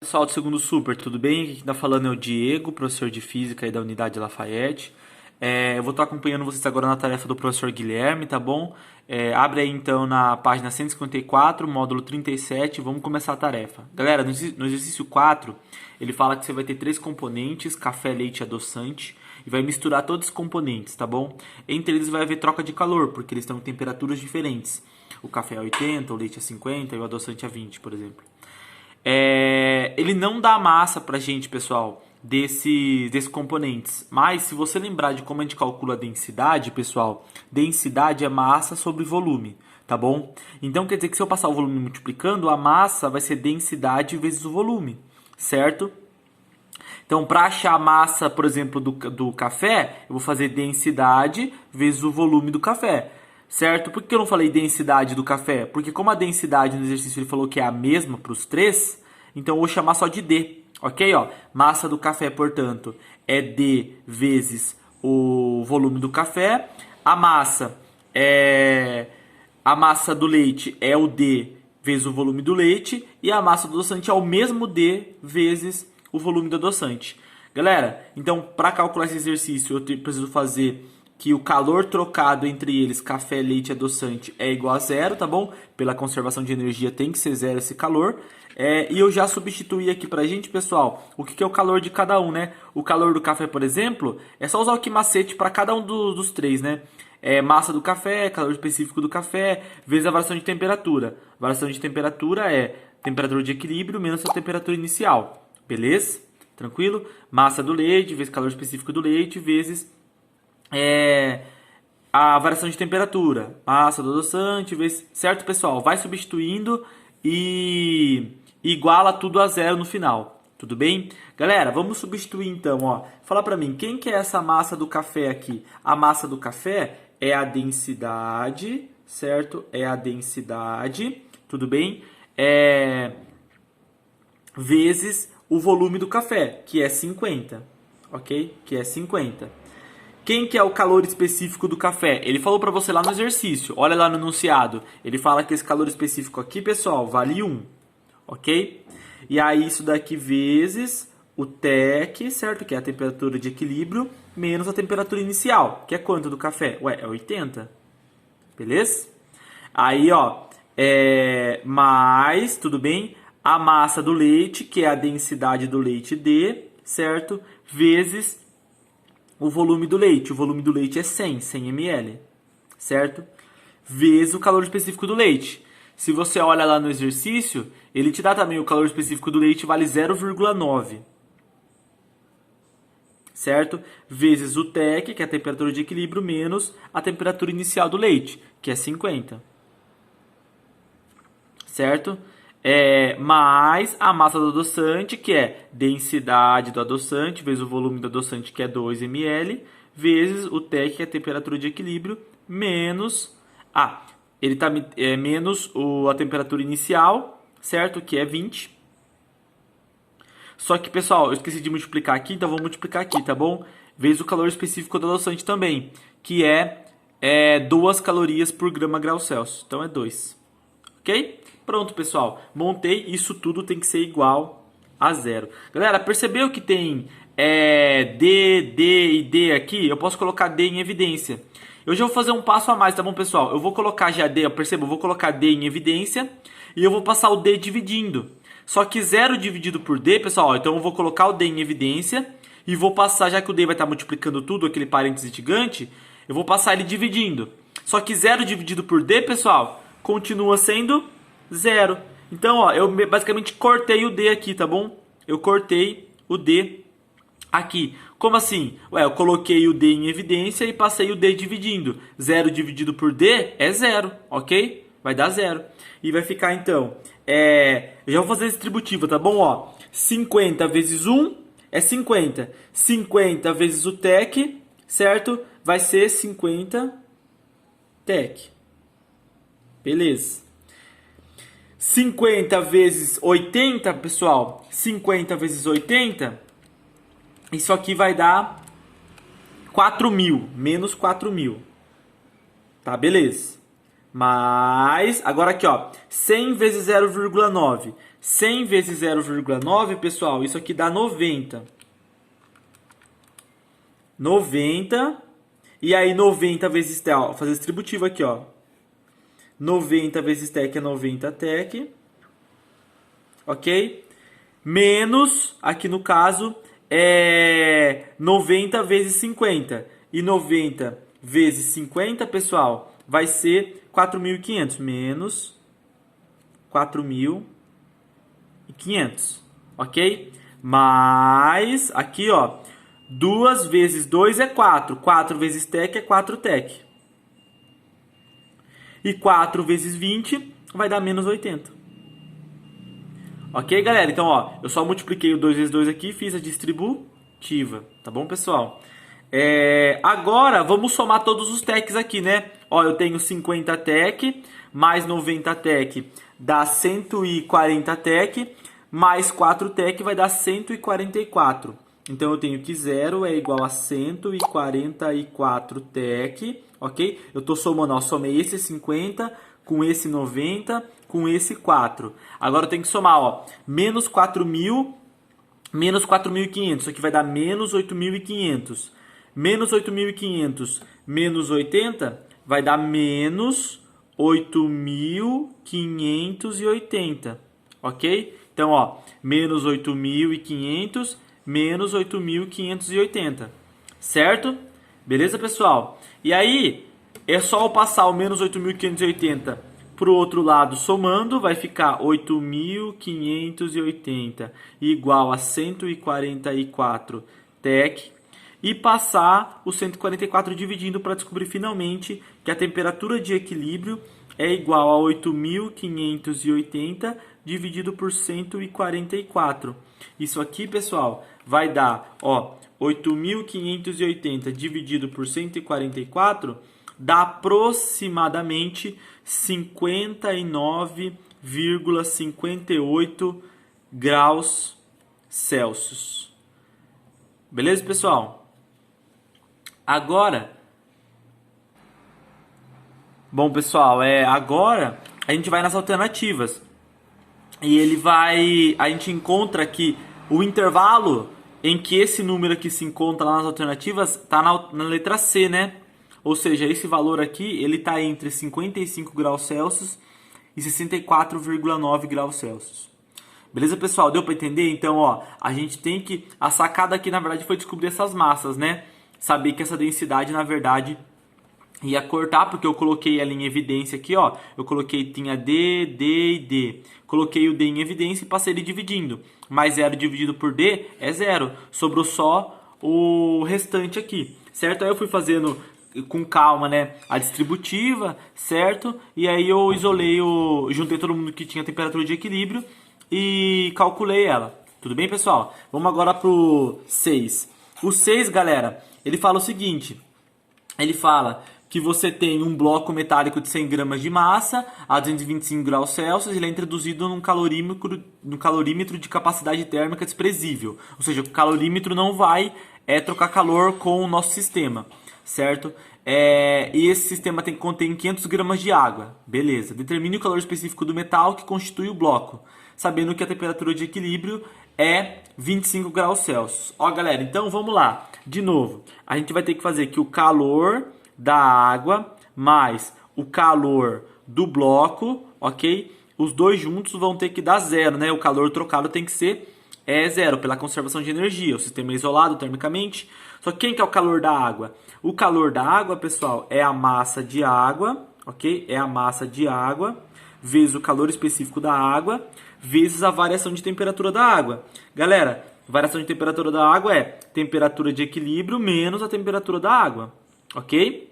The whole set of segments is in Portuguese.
pessoal do Segundo Super, tudo bem? Aqui quem tá falando é o Diego, professor de Física aí da Unidade Lafayette. Eu vou estar acompanhando vocês agora na tarefa do professor Guilherme, tá bom? Abre aí então na página 154, módulo 37, vamos começar a tarefa. Galera, no exercício 4, ele fala que você vai ter 3 componentes, café, leite e adoçante, e vai misturar todos os componentes, tá bom? Entre eles vai haver troca de calor, porque eles estão em temperaturas diferentes. O café é 80, o leite é 50 e o adoçante é 20, por exemplo. Ele não dá massa pra gente, pessoal, desses componentes. Mas se você lembrar de como a gente calcula a densidade, pessoal, densidade é massa sobre volume, tá bom? Então quer dizer que se eu passar o volume multiplicando, a massa vai ser densidade vezes o volume, certo? Então, para achar a massa, por exemplo, do café, eu vou fazer densidade vezes o volume do café. Certo? Por que eu não falei densidade do café? Porque como a densidade no exercício ele falou que é a mesma para os três, então eu vou chamar só de D, ok? Ó, massa do café, portanto, é D vezes o volume do café. A massa do leite é o D vezes o volume do leite. E a massa do adoçante é o mesmo D vezes o volume do adoçante. Galera, então para calcular esse exercício eu preciso fazer que o calor trocado entre eles, café, leite e adoçante, é igual a zero, tá bom? Pela conservação de energia tem que ser zero esse calor. E eu já substituí aqui pra gente, pessoal, o que é o calor de cada um, né? O calor do café, por exemplo, é só usar o macete para cada um dos três, né? Massa do café, calor específico do café, vezes a variação de temperatura. A variação de temperatura é temperatura de equilíbrio menos a temperatura inicial, beleza? Tranquilo? Massa do leite, vezes calor específico do leite, vezes a variação de temperatura, massa do adoçante, certo, pessoal? Vai substituindo e iguala tudo a zero no final, tudo bem? Galera, vamos substituir então, ó. Fala pra mim, quem que é essa massa do café aqui? A massa do café é a densidade, certo? É a densidade, tudo bem? Vezes o volume do café, que é 50, ok? Que é 50. Quem que é o calor específico do café? Ele falou para você lá no exercício. Olha lá no enunciado. Ele fala que esse calor específico aqui, pessoal, vale 1. Ok? E aí isso daqui vezes o TEC, certo? Que é a temperatura de equilíbrio, menos a temperatura inicial. Que é quanto do café? Ué, é 80. Beleza? Aí, ó, mais, tudo bem? A massa do leite, que é a densidade do leite D, certo? Vezes o volume do leite. O volume do leite é 100 ml, certo? Vezes o calor específico do leite. Se você olha lá no exercício, ele te dá também o calor específico do leite vale 0,9, certo? Vezes o TEC, que é a temperatura de equilíbrio, menos a temperatura inicial do leite, que é 50, certo? Mais a massa do adoçante, que é densidade do adoçante, vezes o volume do adoçante, que é 2 ml, vezes o TEC, que é a temperatura de equilíbrio, menos menos a temperatura inicial, certo? Que é 20. Só que, pessoal, eu esqueci de multiplicar aqui, então vou multiplicar aqui, tá bom? Vezes o calor específico do adoçante também, que é 2 calorias por grama grau Celsius. Então é 2. Ok? Pronto, pessoal. Montei. Isso tudo tem que ser igual a zero. Galera, percebeu que tem D, D e D aqui? Eu posso colocar D em evidência. Eu já vou fazer um passo a mais, tá bom, pessoal? Eu vou colocar já D, perceba, eu vou colocar D em evidência e eu vou passar o D dividindo. Só que 0 dividido por D, pessoal, então eu vou colocar o D em evidência e vou passar, já que o D vai estar multiplicando tudo, aquele parêntese gigante, eu vou passar ele dividindo. Só que 0 dividido por D, pessoal, continua sendo 0. Então, ó, eu basicamente cortei o D aqui, tá bom? Eu cortei o D aqui. Como assim? Ué, eu coloquei o D em evidência e passei o D dividindo. 0 dividido por D é 0, ok? Vai dar 0. E vai ficar, então, eu já vou fazer a distributiva, tá bom? Ó, 50 vezes 1 é 50. 50 vezes o TEC, certo? Vai ser 50 TEC. Beleza. 50 vezes 80, pessoal, 50 vezes 80, isso aqui vai dar 4.000, menos 4.000, tá, beleza? Mas, agora aqui, ó, 100 vezes 0,9, 100 vezes 0,9, pessoal, isso aqui dá 90. 90. E aí 90 vezes TEC, ó, fazer distributivo aqui, ó. 90 vezes TEC é 90 TEC. Ok? Menos, aqui no caso, é 90 vezes 50. E 90 vezes 50, pessoal, vai ser 4.500. Menos 4.500. Ok? Mais, aqui, ó. 2 vezes 2 é 4. 4 vezes TEC é 4 TEC. E 4 vezes 20 vai dar menos 80. Ok, galera? Então, ó, eu só multipliquei o 2 vezes 2 aqui e fiz a distributiva. Tá bom, pessoal? Agora, vamos somar todos os TECs aqui, né? Ó, eu tenho 50 TEC mais 90 TEC dá 140 TEC mais 4 TEC vai dar 144. Então, eu tenho que 0 é igual a 144 TEC, ok? Eu estou somando, ó, somei esse 50 com esse 90 com esse 4. Agora eu tenho que somar, ó, menos 4.000, menos 4.500. Isso aqui vai dar menos 8.500. Menos 8.500 menos 80 vai dar menos 8.580, ok? Então, ó, menos 8.500 menos 8.580, certo? Beleza, pessoal? E aí, é só eu passar o menos 8.580 para o outro lado somando, vai ficar 8.580 igual a 144 TEC. E passar o 144 dividindo para descobrir finalmente que a temperatura de equilíbrio é igual a 8.580 dividido por 144. Isso aqui, pessoal, vai dar, ó, 8.580 dividido por 144 dá aproximadamente 59,58 graus Celsius. Beleza, pessoal? Agora, bom, pessoal, agora a gente vai nas alternativas. E a gente encontra aqui o intervalo em que esse número aqui se encontra lá nas alternativas está na letra C, né? Ou seja, esse valor aqui, ele está entre 55 graus Celsius e 64,9 graus Celsius. Beleza, pessoal? Deu para entender? Então, ó, a gente tem que... A sacada aqui, na verdade, foi descobrir essas massas, né? Saber que essa densidade, na verdade, ia cortar, porque eu coloquei ela em evidência aqui, ó. Eu coloquei, tinha D, D e D. Coloquei o D em evidência e passei ele dividindo. Mas 0 dividido por D é 0. Sobrou só o restante aqui, certo? Aí eu fui fazendo com calma, né, a distributiva, certo? E aí eu juntei todo mundo que tinha temperatura de equilíbrio e calculei ela. Tudo bem, pessoal? Vamos agora pro 6. O 6, galera, ele fala o seguinte. Ele fala que você tem um bloco metálico de 100 gramas de massa a 225 graus Celsius. Ele é introduzido num calorímetro de capacidade térmica desprezível. Ou seja, o calorímetro não vai trocar calor com o nosso sistema, certo? E esse sistema contém 500 gramas de água. Beleza. Determine o calor específico do metal que constitui o bloco, sabendo que a temperatura de equilíbrio é 25 graus Celsius. Ó, galera, então vamos lá. De novo, a gente vai ter que fazer que o calor da água mais o calor do bloco, ok? Os dois juntos vão ter que dar 0, né? O calor trocado tem que ser 0 pela conservação de energia. O sistema é isolado termicamente. Só que quem que é o calor da água? O calor da água, pessoal, é a massa de água, ok? É a massa de água vezes o calor específico da água vezes a variação de temperatura da água. Galera, variação de temperatura da água é temperatura de equilíbrio menos a temperatura da água, ok?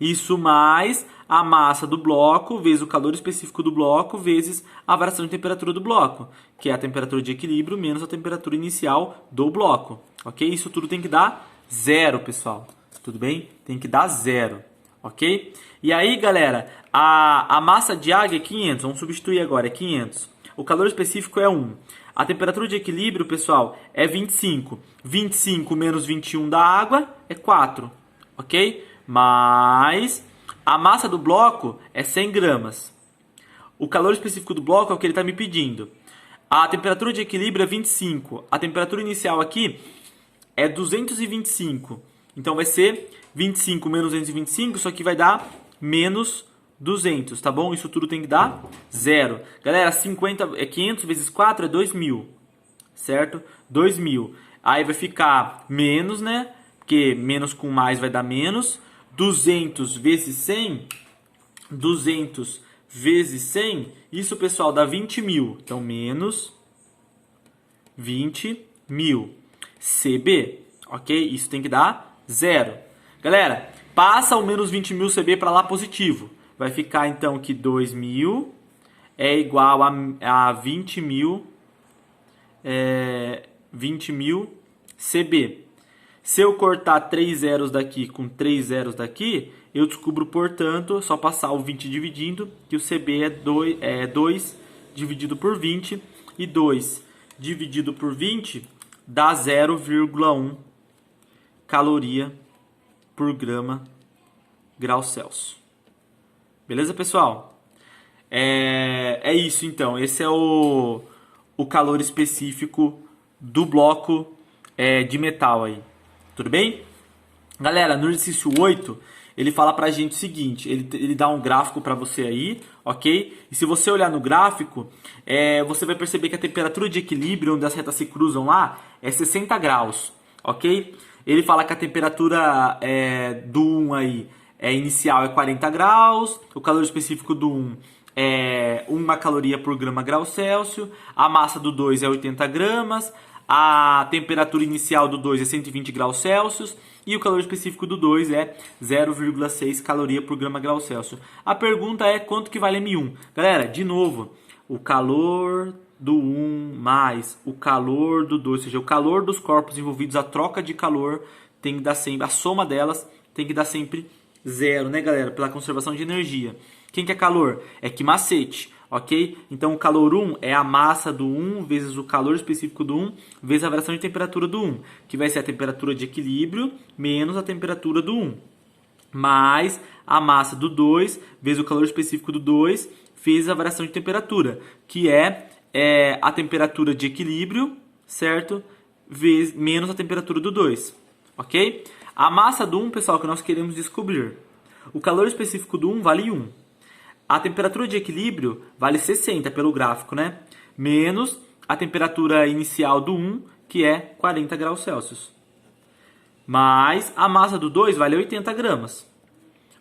Isso mais a massa do bloco vezes o calor específico do bloco vezes a variação de temperatura do bloco, que é a temperatura de equilíbrio menos a temperatura inicial do bloco, ok? Isso tudo tem que dar 0, pessoal. Tudo bem? Tem que dar 0, ok? E aí, galera, a massa de água é 500. Vamos substituir agora, é 500. O calor específico é 1. A temperatura de equilíbrio, pessoal, é 25. 25 menos 21 da água é 4, ok? Mas a massa do bloco é 100 gramas. O calor específico do bloco é o que ele está me pedindo. A temperatura de equilíbrio é 25. A temperatura inicial aqui é 225. Então vai ser 25 menos 225, isso aqui vai dar menos 200, tá bom? Isso tudo tem que dar 0. Galera, 500 vezes 4 é 2.000, certo? 2.000. Aí vai ficar menos, né? Porque menos com mais vai dar menos. 200 vezes 100, 200 vezes 100, isso, pessoal, dá 20.000. Então, menos 20.000. CB, ok? Isso tem que dar 0. Galera, passa o menos 20.000 CB para lá positivo. Vai ficar, então, que 2.000 é igual a 20.000 CB. Se eu cortar 3 zeros daqui com 3 zeros daqui, eu descubro, portanto, só passar o 20 dividindo, que o CB é 2 dividido por 20, e 2 dividido por 20 dá 0,1 caloria por grau Celsius. Beleza, pessoal? É isso, então. Esse é o calor específico do bloco de metal aí. Tudo bem? Galera, no exercício 8, ele fala pra gente o seguinte, ele dá um gráfico pra você aí, ok? E se você olhar no gráfico, você vai perceber que a temperatura de equilíbrio, onde as retas se cruzam lá, é 60 graus, ok? Ele fala que a temperatura do 1 aí, inicial é 40 graus, o calor específico do 1 é 1 caloria por grau Celsius, a massa do 2 é 80 gramas, a temperatura inicial do 2 é 120 graus Celsius e o calor específico do 2 é 0,6 caloria por grau Celsius. A pergunta é quanto que vale M1? Galera, de novo, o calor do 1 mais o calor do 2, ou seja, o calor dos corpos envolvidos, a troca de calor tem que dar sempre, a soma delas tem que dar sempre 0, né, galera? Pela conservação de energia. Quem que é calor? É que macete. Ok? Então o calor 1 é a massa do 1 vezes o calor específico do 1 vezes a variação de temperatura do 1, que vai ser a temperatura de equilíbrio menos a temperatura do 1, mais a massa do 2 vezes o calor específico do 2 vezes a variação de temperatura, que é a temperatura de equilíbrio, certo? Menos a temperatura do 2, ok? A massa do 1, pessoal, que nós queremos descobrir. O calor específico do 1 vale 1. A temperatura de equilíbrio vale 60 pelo gráfico, né? Menos a temperatura inicial do 1, que é 40 graus Celsius. Mais a massa do 2 vale 80 gramas.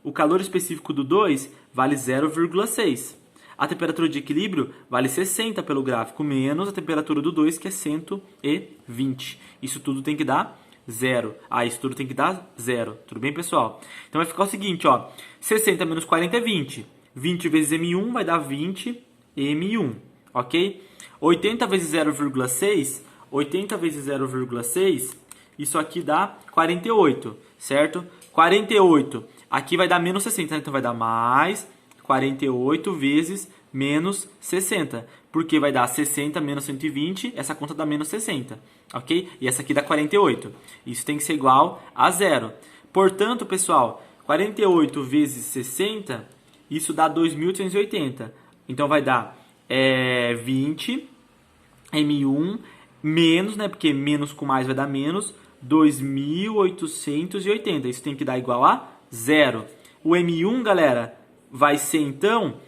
O calor específico do 2 vale 0,6. A temperatura de equilíbrio vale 60 pelo gráfico, menos a temperatura do 2, que é 120. Isso tudo tem que dar 0. Isso tudo tem que dar 0. Tudo bem, pessoal? Então vai ficar o seguinte, ó. 60 menos 40 é 20. 20 vezes M1 vai dar 20 M1, ok? 80 vezes 0,6, 80 vezes 0,6, isso aqui dá 48, certo? 48, aqui vai dar menos 60, então vai dar mais 48 vezes menos 60, porque vai dar 60 menos 120, essa conta dá menos 60, ok? E essa aqui dá 48, isso tem que ser igual a 0. Portanto, pessoal, 48 vezes 60... isso dá 2.880. Então vai dar 20 M1 menos, né? Porque menos com mais vai dar menos 2.880. Isso tem que dar igual a 0. O M1, galera, vai ser então...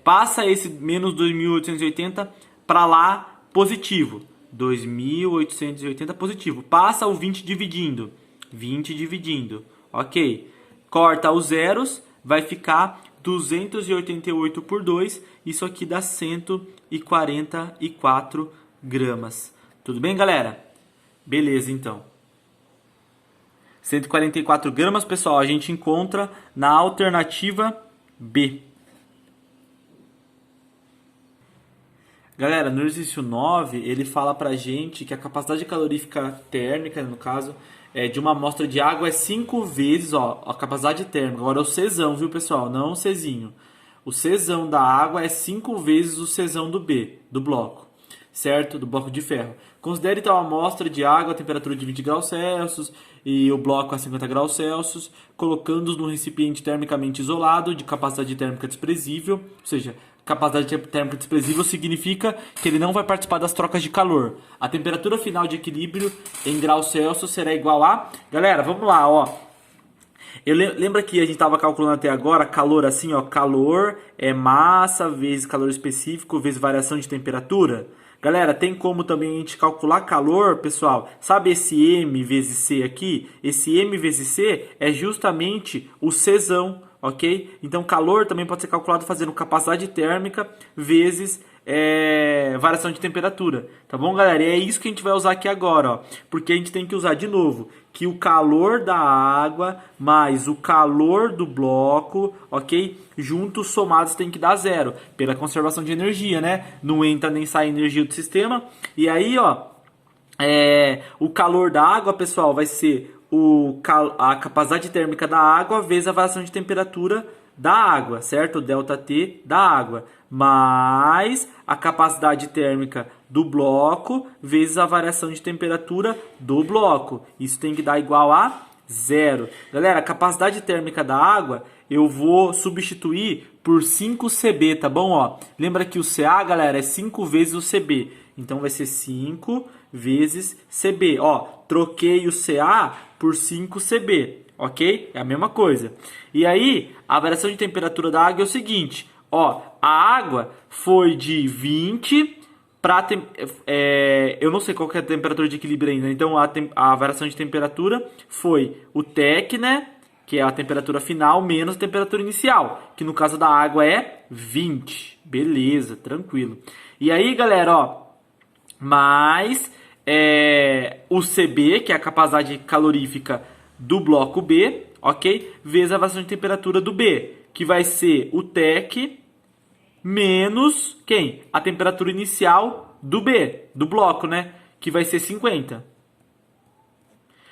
passa esse menos 2.880 para lá positivo. 2.880 positivo. Passa o 20 dividindo. 20 dividindo. Ok. Corta os zeros. Vai ficar 288 por 2, isso aqui dá 144 gramas. Tudo bem, galera? Beleza, então. 144 gramas, pessoal, a gente encontra na alternativa B. Galera, no exercício 9, ele fala pra gente que a capacidade calorífica térmica, no caso, de uma amostra de água é 5 vezes, ó, a capacidade térmica. Agora é o Czão, viu, pessoal? Não o Czinho. O Czão da água é 5 vezes o Czão do B, do bloco, certo? Do bloco de ferro. Considere tal amostra de água a temperatura de 20 graus Celsius e o bloco a 50 graus Celsius, colocando-os num recipiente termicamente isolado, de capacidade térmica desprezível, ou seja, capacidade térmica desprezível significa que ele não vai participar das trocas de calor. A temperatura final de equilíbrio em graus Celsius será igual a... Galera, vamos lá, ó. Lembra que a gente estava calculando até agora calor assim, ó. Calor é massa vezes calor específico vezes variação de temperatura. Galera, tem como também a gente calcular calor, pessoal? Sabe esse M vezes C aqui? Esse M vezes C é justamente o Czão, ok? Então, calor também pode ser calculado fazendo capacidade térmica vezes variação de temperatura. Tá bom, galera? E é isso que a gente vai usar aqui agora, ó. Porque a gente tem que usar de novo que o calor da água mais o calor do bloco, ok? Juntos, somados, tem que dar zero. Pela conservação de energia, né? Não entra nem sai energia do sistema. E aí, ó, o calor da água, pessoal, vai ser a capacidade térmica da água vezes a variação de temperatura da água, certo? ΔT da água, mais a capacidade térmica do bloco vezes a variação de temperatura do bloco. Isso tem que dar igual a zero. Galera, a capacidade térmica da água eu vou substituir por 5CB, tá bom? Ó, lembra que o CA, galera, é 5 vezes o CB. Então vai ser 5 vezes CB. Ó, troquei o CA por 5CB. Ok? É a mesma coisa. E aí, a variação de temperatura da água é o seguinte. Ó, a água foi de 20 para... eu não sei qual que é a temperatura de equilíbrio ainda. Então, a variação de temperatura foi o TEC, né? Que é a temperatura final menos a temperatura inicial. Que no caso da água é 20. Beleza, tranquilo. E aí, galera, ó. Mais o CB, que é a capacidade calorífica do bloco B, ok? Vezes a variação de temperatura do B, que vai ser o TEC menos quem? A temperatura inicial do B, do bloco, né? Que vai ser 50.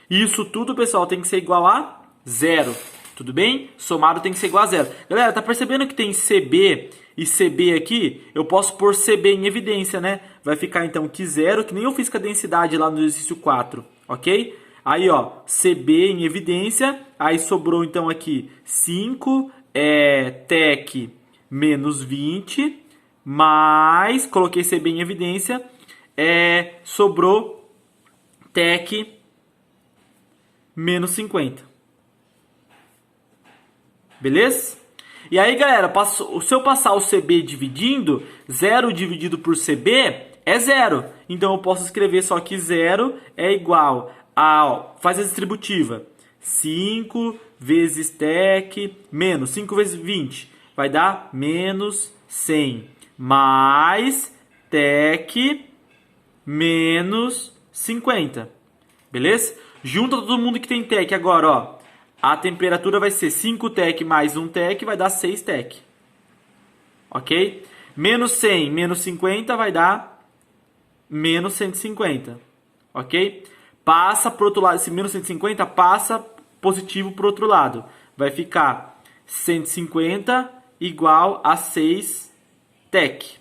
Isso tudo, pessoal, tem que ser igual a zero. Tudo bem? Somado tem que ser igual a zero. Galera, tá percebendo que tem CB e CB aqui? Eu posso pôr CB em evidência, né? Vai ficar então que zero, que nem eu fiz com a densidade lá no exercício 4, ok? Aí, ó, CB em evidência, aí sobrou então aqui 5, TEC menos 20, mais, coloquei CB em evidência, sobrou TEC menos 50. Beleza? E aí, galera, se eu passar o CB dividindo, 0 dividido por CB é 0. Então, eu posso escrever só que 0 é igual a... Ó, faz a distributiva. 5 vezes TEC menos 5 vezes 20. Vai dar menos 100. Mais TEC menos 50. Beleza? Junta todo mundo que tem TEC agora, ó. A temperatura vai ser 5 TEC mais 1 TEC, vai dar 6 TEC. Ok? Menos 100 menos 50 vai dar menos 150. Ok? Passa para o outro lado. Esse menos 150 passa positivo para o outro lado. Vai ficar 150 igual a 6 TEC.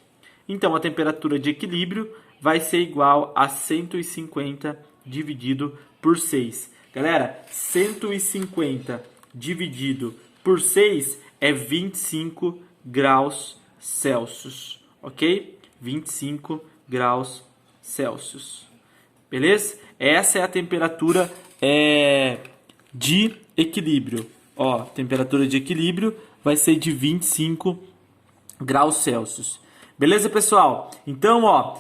Então, a temperatura de equilíbrio vai ser igual a 150 dividido por 6. Galera, 150 dividido por 6 é 25 graus Celsius, ok? 25 graus Celsius, beleza? Essa é a temperatura de equilíbrio. Ó, temperatura de equilíbrio vai ser de 25 graus Celsius. Beleza, pessoal? Então, ó,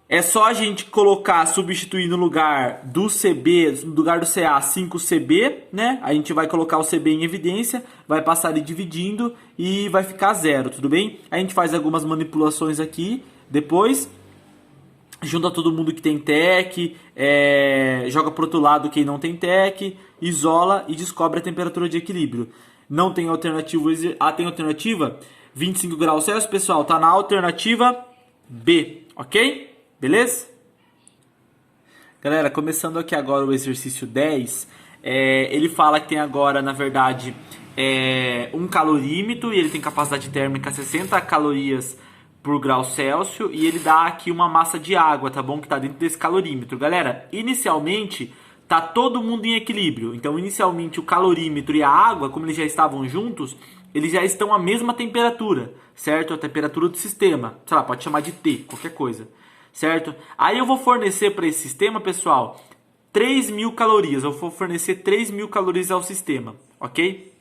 é só a gente colocar, substituir no lugar do CB, no lugar do CA, 5CB, né? A gente vai colocar o CB em evidência, vai passar ele dividindo e vai ficar zero, tudo bem? A gente faz algumas manipulações aqui, depois junta todo mundo que tem TEC, joga pro outro lado quem não tem TEC, isola e descobre a temperatura de equilíbrio. Não tem alternativa, tem alternativa? 25 graus Celsius, pessoal, tá na alternativa B, ok? Beleza? Galera, começando aqui agora o exercício 10, ele fala que tem agora, na verdade, um calorímetro e ele tem capacidade térmica 60 calorias por grau Celsius e ele dá aqui uma massa de água, tá bom? Que tá dentro desse calorímetro. Galera, inicialmente tá todo mundo em equilíbrio. Então, inicialmente o calorímetro e a água, como eles já estavam juntos, eles já estão à mesma temperatura, certo? A temperatura do sistema, sei lá, pode chamar de T, qualquer coisa, certo? Aí eu vou fornecer para esse sistema, pessoal, 3.000 calorias. Eu vou fornecer 3.000 calorias ao sistema, ok?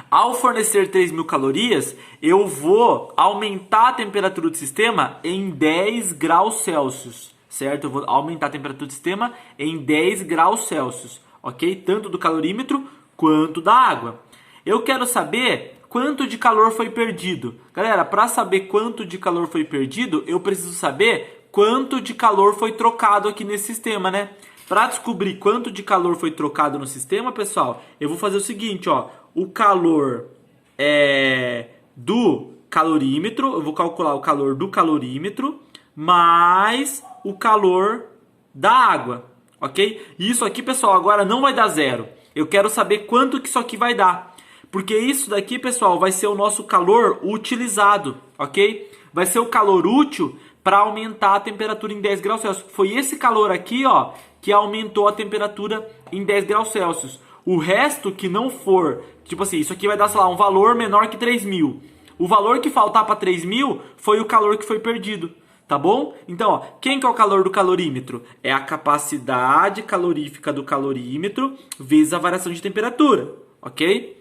Ao fornecer 3.000 calorias, eu vou aumentar a temperatura do sistema em 10 graus Celsius, certo? Eu vou aumentar a temperatura do sistema em 10 graus Celsius, ok? Tanto do calorímetro quanto da água. Eu quero saber quanto de calor foi perdido. Galera, para saber quanto de calor foi perdido, eu preciso saber quanto de calor foi trocado aqui nesse sistema, né? Para descobrir quanto de calor foi trocado no sistema, pessoal, eu vou fazer o seguinte, ó. O calor do calorímetro, eu vou calcular o calor do calorímetro mais o calor da água, ok? E isso aqui, pessoal, agora não vai dar zero. Eu quero saber quanto que isso aqui vai dar. Porque isso daqui, pessoal, vai ser o nosso calor utilizado, ok? Vai ser o calor útil para aumentar a temperatura em 10 graus Celsius. Foi esse calor aqui, ó, que aumentou a temperatura em 10 graus Celsius. O resto que não for, tipo assim, isso aqui vai dar, sei lá, um valor menor que 3.000. O valor que faltar para 3.000 foi o calor que foi perdido, tá bom? Então, ó, quem que é o calor do calorímetro? É a capacidade calorífica do calorímetro vezes a variação de temperatura, ok?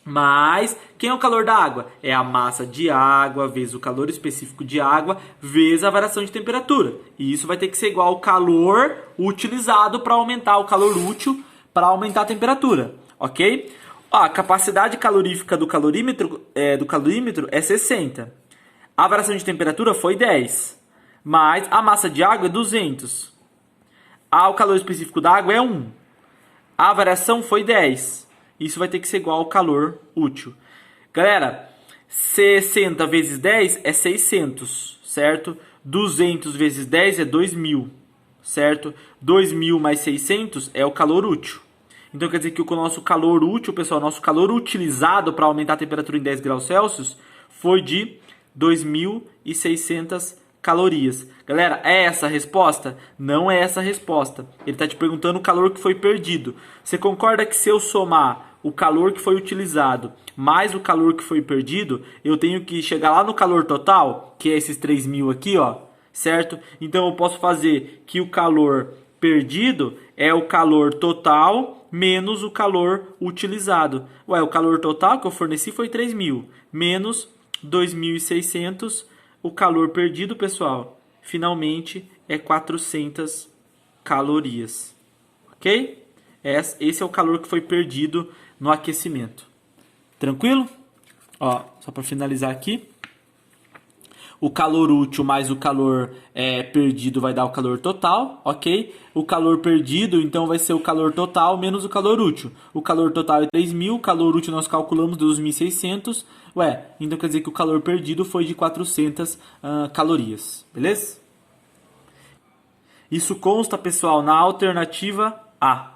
Mas quem é o calor da água? É a massa de água vezes o calor específico de água vezes a variação de temperatura. E isso vai ter que ser igual ao calor utilizado para aumentar o calor útil para aumentar a temperatura, ok? Ó, a capacidade calorífica do calorímetro é 60. A variação de temperatura foi 10. Mas a massa de água é 200. O calor específico da água é 1. A variação foi 10. Isso vai ter que ser igual ao calor útil. Galera, 60 vezes 10 é 600, certo? 200 vezes 10 é 2.000, certo? 2.000 mais 600 é o calor útil. Então quer dizer que o nosso calor útil, pessoal, nosso calor utilizado para aumentar a temperatura em 10 graus Celsius foi de 2.600 calorias. Galera, é essa a resposta? Não é essa a resposta. Ele está te perguntando o calor que foi perdido. Você concorda que se eu somar o calor que foi utilizado mais o calor que foi perdido, eu tenho que chegar lá no calor total, que é esses 3.000 aqui, ó, certo? Então eu posso fazer que o calor perdido é o calor total menos o calor utilizado. Ué, o calor total que eu forneci foi 3.000, menos 2.600. O calor perdido, pessoal, finalmente é 400 calorias. Ok? Esse é o calor que foi perdido no aquecimento. Tranquilo? Ó, só para finalizar aqui. O calor útil mais o calor perdido vai dar o calor total, ok? O calor perdido, então, vai ser o calor total menos o calor útil. O calor total é 3.000, o calor útil nós calculamos 2.600. Ué, então quer dizer que o calor perdido foi de 400 calorias, beleza? Isso consta, pessoal, na alternativa A.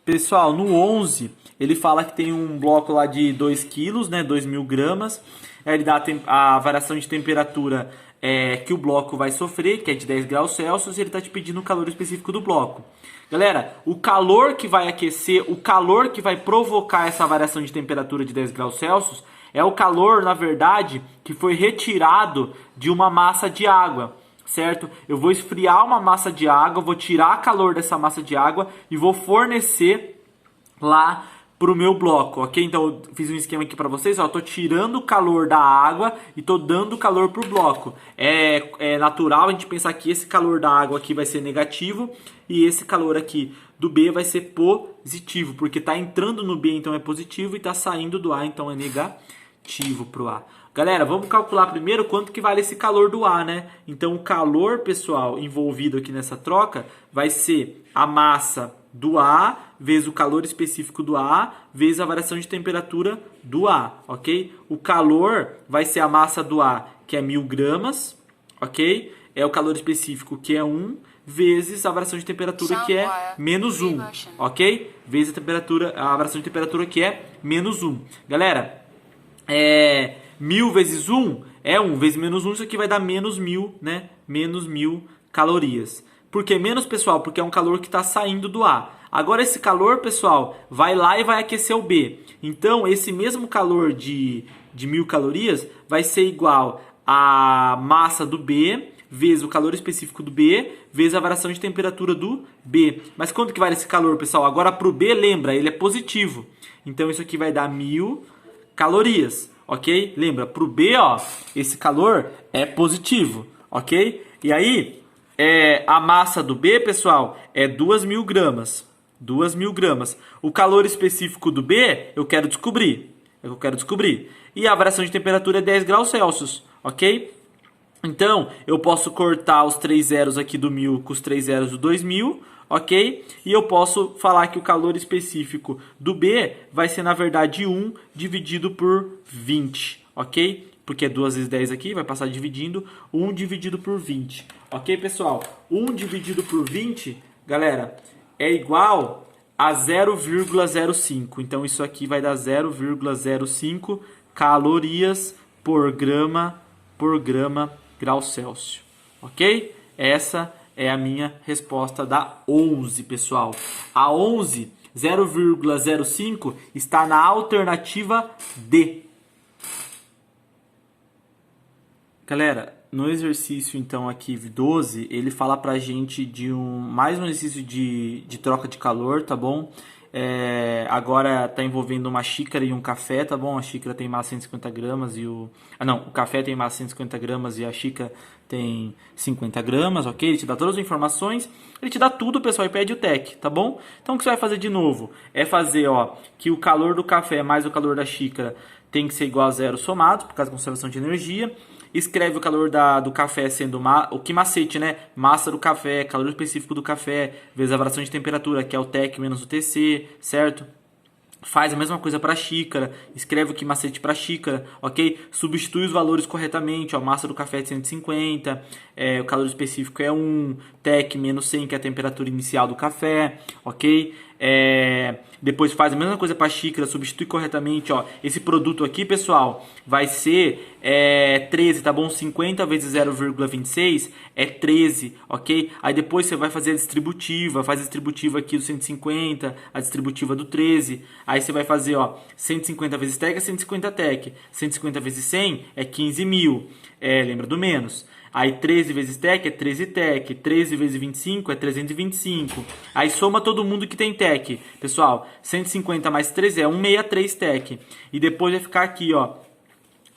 Pessoal, no 11, ele fala que tem um bloco lá de 2 quilos, né, 2.000 gramas. Ele dá a variação de temperatura que o bloco vai sofrer, que é de 10 graus Celsius, e ele está te pedindo o calor específico do bloco. Galera, o calor que vai aquecer, o calor que vai provocar essa variação de temperatura de 10 graus Celsius, é o calor, na verdade, que foi retirado de uma massa de água, certo? Eu vou esfriar uma massa de água, vou tirar calor dessa massa de água e vou fornecer lá pro meu bloco, ok? Então eu fiz um esquema aqui para vocês, ó, eu tô tirando o calor da água e tô dando calor pro bloco. É natural a gente pensar que esse calor da água aqui vai ser negativo e esse calor aqui do B vai ser positivo, porque tá entrando no B, então é positivo, e tá saindo do A, então é negativo pro A. Galera, vamos calcular primeiro quanto que vale esse calor do A, né? Então o calor, pessoal, envolvido aqui nessa troca vai ser a massa do A vezes o calor específico do A vezes a variação de temperatura do A, ok? O calor vai ser a massa do A, que é 1.000 gramas, ok? É o calor específico, que é 1, vezes a variação de temperatura, que é menos 1, ok? Vezes a variação de temperatura, que é menos 1. Galera, 1.000 vezes 1 é 1, vezes menos 1, isso aqui vai dar menos 1.000, né? Menos 1.000 calorias. Por que menos, pessoal? Porque é um calor que está saindo do A. Agora esse calor, pessoal, vai lá e vai aquecer o B. Então esse mesmo calor de 1000 calorias vai ser igual a massa do B vezes o calor específico do B vezes a variação de temperatura do B. Mas quanto que vale esse calor, pessoal? Agora para o B, lembra, ele é positivo. Então isso aqui vai dar 1000 calorias, ok? Lembra, para o B, ó, esse calor é positivo, ok? E aí, a massa do B, pessoal, é 2000 gramas. 2000 gramas. O calor específico do B, eu quero descobrir. E a variação de temperatura é 10 graus Celsius, ok? Então, eu posso cortar os 3 zeros aqui do 1000 com os 3 zeros do 2000, ok? E eu posso falar que o calor específico do B vai ser, na verdade, 1 dividido por 20, ok? Porque é 2 vezes 10 aqui, vai passar dividindo, 1 dividido por 20. Ok, pessoal? 1 dividido por 20, galera, é igual a 0,05. Então, isso aqui vai dar 0,05 calorias por grama grau Celsius. Ok? Essa é a minha resposta da 11, pessoal. A 11, 0,05, está na alternativa D. Galera, no exercício então aqui 12, ele fala pra gente de mais um exercício de troca de calor, tá bom? Agora tá envolvendo uma xícara e um café, tá bom? A xícara tem massa 150 gramas e o café tem massa 150 gramas e a xícara tem 50 gramas, ok? Ele te dá todas as informações, ele te dá tudo, pessoal, e pede o TEC, tá bom? Então o que você vai fazer de novo? É fazer, ó, que o calor do café mais o calor da xícara tem que ser igual a zero somados, por causa da conservação de energia. Escreve o calor do café sendo o que macete, né? Massa do café, calor específico do café, vezes a variação de temperatura, que é o TEC menos o TC, certo? Faz a mesma coisa para a xícara, escreve o que macete para a xícara, ok? Substitui os valores corretamente, ó, massa do café é 150, o calor específico é 1, TEC menos 100, que é a temperatura inicial do café, ok? Depois faz a mesma coisa para a xícara, substitui corretamente, ó. Esse produto aqui, pessoal, vai ser 13, tá bom? 50 vezes 0,26 é 13, ok? Aí depois você vai fazer a distributiva, faz a distributiva aqui do 150, a distributiva do 13. Aí você vai fazer, ó, 150 vezes TEC é 150 TEC, 150 vezes 100 é 15.000, lembra do menos. Aí 13 vezes TEC é 13 TEC, 13 vezes 25 é 325. Aí soma todo mundo que tem TEC. Pessoal, 150 mais 13 é 163 TEC. E depois vai ficar aqui, ó,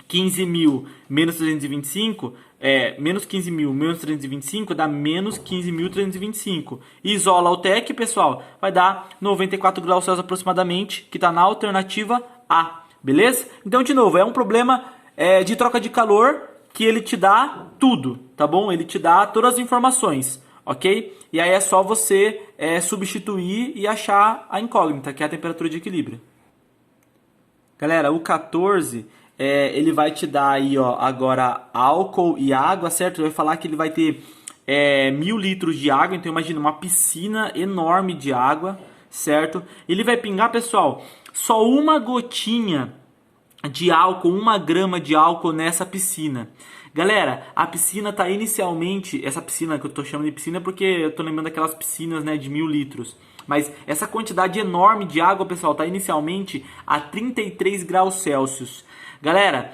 15.000 menos 325, menos 15.000 menos 325 dá menos 15.325. Isola o TEC, pessoal, vai dar 94 graus Celsius aproximadamente, que está na alternativa A. Beleza? Então, de novo, é um problema de troca de calor, que ele te dá tudo, tá bom? Ele te dá todas as informações, ok? E aí é só você substituir e achar a incógnita, que é a temperatura de equilíbrio. Galera, o 14, ele vai te dar aí, ó, agora álcool e água, certo? Ele vai falar que ele vai ter 1000 litros de água, então imagina uma piscina enorme de água, certo? Ele vai pingar, pessoal, só uma gotinha de álcool, 1 grama de álcool nessa piscina. Galera, a piscina tá inicialmente, essa piscina que eu tô chamando de piscina porque eu tô lembrando daquelas piscinas, né, de 1000 litros. Mas essa quantidade enorme de água, pessoal, tá inicialmente a 33 graus Celsius. Galera,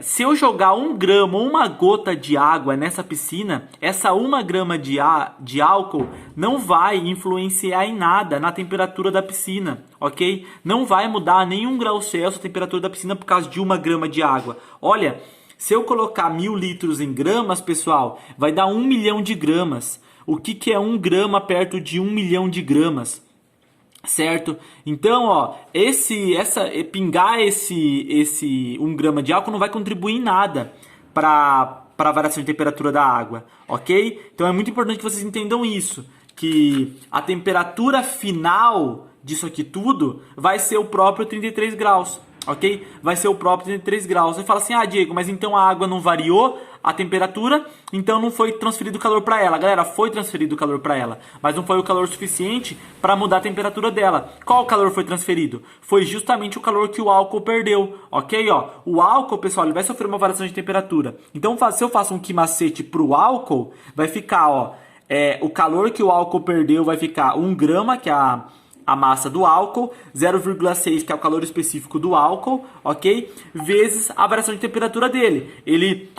se eu jogar 1 grama ou 1 gota de água nessa piscina, essa 1 grama de álcool não vai influenciar em nada na temperatura da piscina, ok? Não vai mudar nem 1 grau Celsius a temperatura da piscina por causa de 1 grama de água. Olha, se eu colocar 1000 litros em gramas, pessoal, vai dar 1 milhão de gramas. O que é 1 grama perto de 1 milhão de gramas? Certo? Então, ó, pingar esse 1 grama de álcool não vai contribuir em nada para a variação de temperatura da água, ok? Então é muito importante que vocês entendam isso, que a temperatura final disso aqui tudo vai ser o próprio 33 graus, ok? Vai ser o próprio 33 graus. Você fala assim, Diego, mas então a água não variou a temperatura, então não foi transferido calor para ela. Galera, foi transferido calor para ela, mas não foi o calor suficiente para mudar a temperatura dela. Qual calor foi transferido? Foi justamente o calor que o álcool perdeu, ok? Ó, o álcool, pessoal, ele vai sofrer uma variação de temperatura. Então, se eu faço um quimacete para o álcool, vai ficar, ó, o calor que o álcool perdeu vai ficar 1 grama, que é a massa do álcool, 0,6 que é o calor específico do álcool, ok? Vezes a variação de temperatura dele.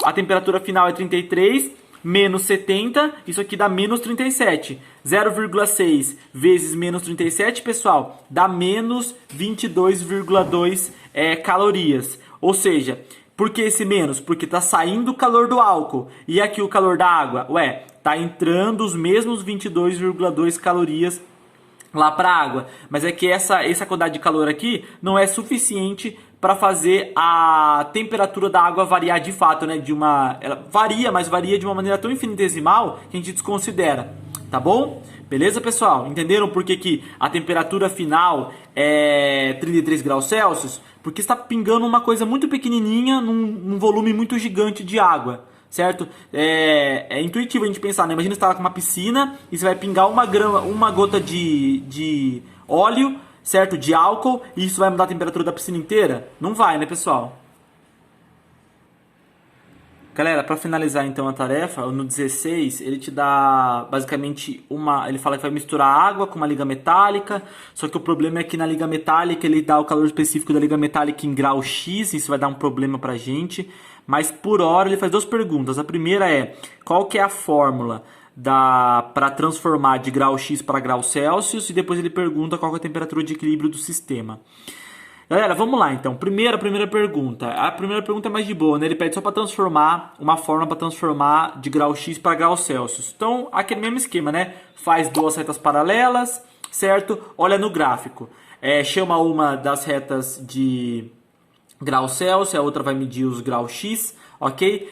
A temperatura final é 33, menos 70, isso aqui dá menos 37. 0,6 vezes menos 37, pessoal, dá menos 22,2 calorias. Ou seja, por que esse menos? Porque está saindo o calor do álcool. E aqui o calor da água? Ué, tá entrando os mesmos 22,2 calorias lá para a água, mas é que essa quantidade de calor aqui não é suficiente para fazer a temperatura da água variar de fato, né? Ela varia, mas varia de uma maneira tão infinitesimal que a gente desconsidera, tá bom? Beleza, pessoal? Entenderam por que a temperatura final é 33 graus Celsius? Porque está pingando uma coisa muito pequenininha num volume muito gigante de água. Certo? É intuitivo a gente pensar, né? Imagina você tá com uma piscina e você vai pingar uma gota de óleo, certo? De álcool, e isso vai mudar a temperatura da piscina inteira? Não vai, né, pessoal? Galera, para finalizar então a tarefa, no 16, ele te dá basicamente ele fala que vai misturar água com uma liga metálica, só que o problema é que na liga metálica ele dá o calor específico da liga metálica em grau X, isso vai dar um problema pra gente. Mas por hora ele faz duas perguntas. A primeira é, qual que é a fórmula para transformar de grau X para grau Celsius? E depois ele pergunta qual que é a temperatura de equilíbrio do sistema. Galera, vamos lá então. A primeira pergunta. A primeira pergunta é mais de boa, né? Ele pede só para transformar, uma fórmula para transformar de grau X para grau Celsius. Então, aquele mesmo esquema, né? Faz duas retas paralelas, certo? Olha no gráfico. Chama uma das retas de grau Celsius, a outra vai medir os graus X, ok?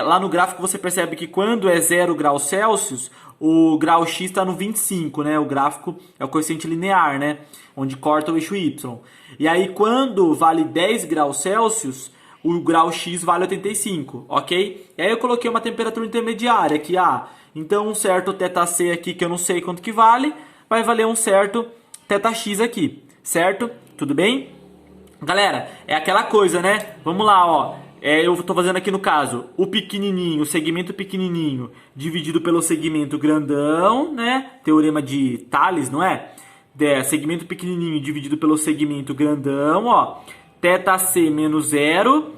Lá no gráfico você percebe que quando é 0 graus Celsius, o grau X está no 25, né? O gráfico é o coeficiente linear, né? Onde corta o eixo Y. E aí quando vale 10 graus Celsius, o grau X vale 85, ok? E aí eu coloquei uma temperatura intermediária aqui, então um certo θC aqui, que eu não sei quanto que vale, vai valer um certo θX aqui, certo? Tudo bem? Galera, é aquela coisa, né? Vamos lá, ó. Eu estou fazendo aqui no caso o pequenininho, o segmento pequenininho dividido pelo segmento grandão, né? Teorema de Thales, não é? Segmento pequenininho dividido pelo segmento grandão, ó. θC menos 0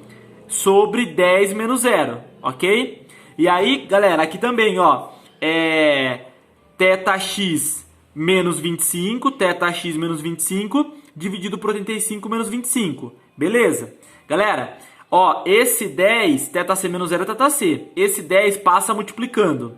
sobre 10 menos 0, ok? E aí, galera, aqui também, ó. θx menos 25, θx menos 25... dividido por 85 menos 25. Beleza? Galera, ó, esse 10, θC menos 0 é θC. Esse 10 passa multiplicando.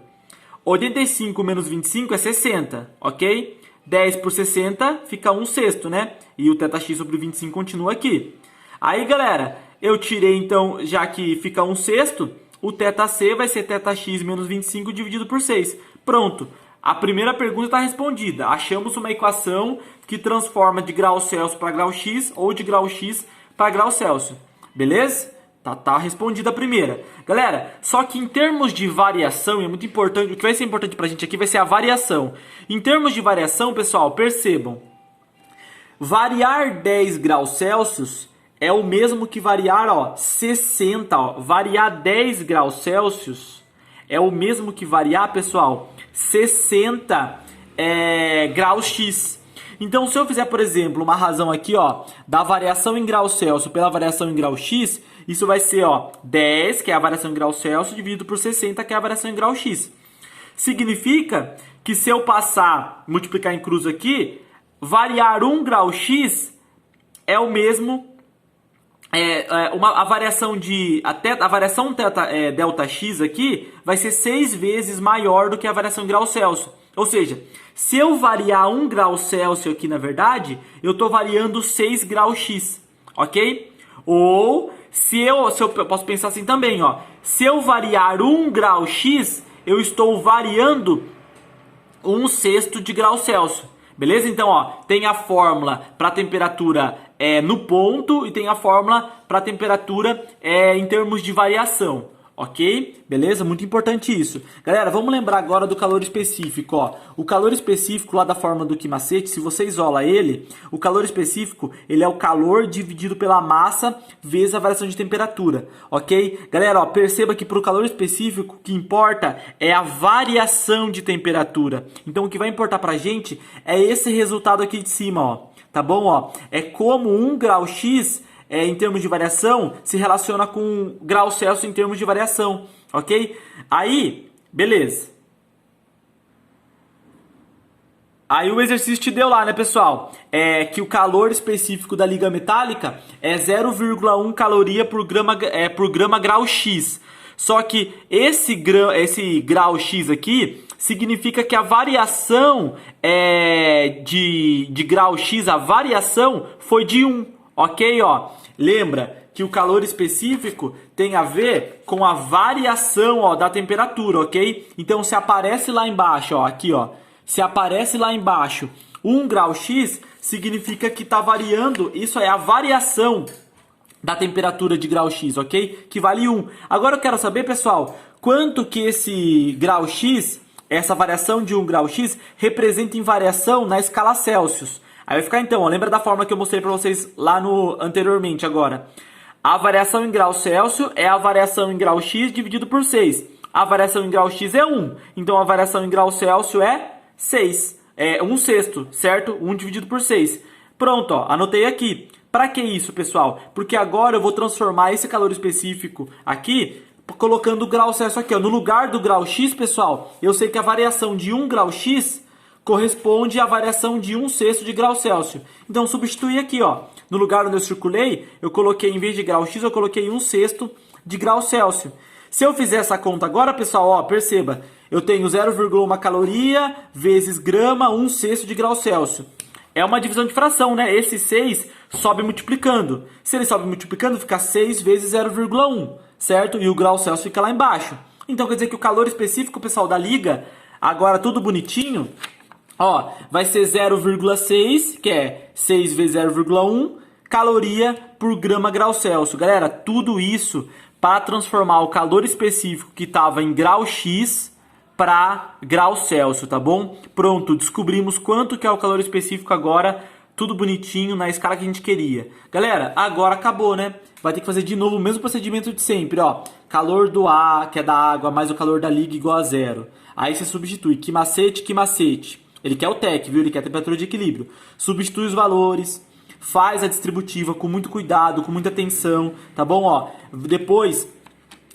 85 menos 25 é 60, ok? 10 por 60 fica 1/6, né? E o θx sobre 25 continua aqui. Aí, galera, eu tirei então, já que fica 1/6, o θC vai ser θx menos 25 dividido por 6. Pronto. A primeira pergunta está respondida. Achamos uma equação que transforma de grau Celsius para grau X ou de grau X para grau Celsius. Beleza? Tá respondida a primeira. Galera, só que em termos de variação, é muito importante, o que vai ser importante para a gente aqui vai ser a variação. Em termos de variação, pessoal, percebam. Variar 10 graus Celsius é o mesmo que variar 60. Variar 10 graus Celsius é o mesmo que variar, pessoal, 60 graus X. Então, se eu fizer, por exemplo, uma razão aqui, da variação em graus Celsius pela variação em grau X, isso vai ser, 10, que é a variação em graus Celsius, dividido por 60, que é a variação em grau X. Significa que se eu multiplicar em cruz aqui, variar 1 grau X é o mesmo... a variação delta X aqui vai ser 6 vezes maior do que a variação em grau Celsius. Ou seja, se eu variar 1 grau Celsius aqui, na verdade, eu estou variando 6 graus X, ok? Ou, se eu posso pensar assim também, se eu variar 1 grau X, eu estou variando 1/6 de grau Celsius. Beleza? Então, tem a fórmula para a temperatura no ponto e tem a fórmula para a temperatura em termos de variação. Ok? Beleza? Muito importante isso. Galera, vamos lembrar agora do calor específico, ó. O calor específico lá da fórmula do Quimacete, se você isola ele, o calor específico, ele é o calor dividido pela massa vezes a variação de temperatura, ok? Galera, ó, perceba que para o calor específico, o que importa é a variação de temperatura. Então, o que vai importar pra gente é esse resultado aqui de cima, ó. Tá bom, ó? É como 1 grau X... em termos de variação, se relaciona com grau Celsius em termos de variação, ok? Aí, beleza. Aí o exercício te deu lá, né, pessoal? É que o calor específico da liga metálica é 0,1 caloria por grama grau X. Só que esse grau X aqui significa que a variação de grau X, a variação foi de 1. Ok, ó. Lembra que o calor específico tem a ver com a variação, ó, da temperatura, ok? Então, se aparece lá embaixo, ó, aqui, ó. Se aparece lá embaixo 1 grau X, significa que está variando, isso é a variação da temperatura de grau X, ok? Que vale 1. Agora eu quero saber, pessoal, quanto que esse grau X, essa variação de 1 grau X, representa em variação na escala Celsius. Aí vai ficar então, ó, lembra da fórmula que eu mostrei para vocês lá anteriormente agora. A variação em grau Celsius é a variação em grau X dividido por 6. A variação em grau X é 1. Então a variação em grau Celsius é 6. É 1/6, certo? 1 dividido por 6. Pronto, ó, anotei aqui. Para que isso, pessoal? Porque agora eu vou transformar esse calor específico aqui, colocando o grau Celsius aqui, ó. No lugar do grau X, pessoal, eu sei que a variação de 1 grau X corresponde à variação de 1/6 de grau Celsius. Então, substitui aqui, ó. No lugar onde eu circulei, eu coloquei, em vez de grau X, eu coloquei 1/6 de grau Celsius. Se eu fizer essa conta agora, pessoal, ó, perceba, eu tenho 0,1 caloria vezes grama, 1/6 de grau Celsius. É uma divisão de fração, né? Esse 6 sobe multiplicando. Se ele sobe multiplicando, fica 6 vezes 0,1, certo? E o grau Celsius fica lá embaixo. Então, quer dizer que o calor específico, pessoal, da liga, agora tudo bonitinho, ó, vai ser 0,6, que é 6 vezes 0,1 caloria por grama grau Celsius. Galera, tudo isso para transformar o calor específico que estava em grau X para grau Celsius, tá bom? Pronto, descobrimos quanto que é o calor específico agora, tudo bonitinho, na escala que a gente queria. Galera, agora acabou, né? Vai ter que fazer de novo o mesmo procedimento de sempre, ó. Calor do ar, que é da água, mais o calor da liga igual a 0. Aí você substitui Quimacete. Ele quer o TEC, viu? Ele quer a temperatura de equilíbrio. Substitui os valores, faz a distributiva com muito cuidado, com muita atenção, tá bom? Ó, depois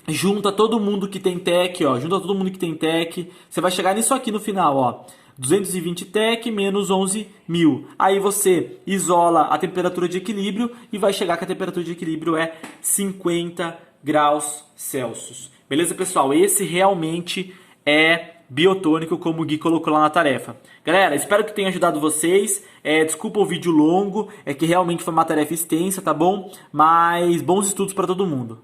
junta todo mundo que tem TEC, ó. Junta todo mundo que tem TEC. Você vai chegar nisso aqui no final, ó. 220 TEC menos 11.000. Aí você isola a temperatura de equilíbrio e vai chegar que a temperatura de equilíbrio é 50 graus Celsius. Beleza, pessoal? Esse realmente é biotônico, como o Gui colocou lá na tarefa. Galera, espero que tenha ajudado vocês. Desculpa o vídeo longo, é que realmente foi uma tarefa extensa, tá bom? Mas bons estudos para todo mundo.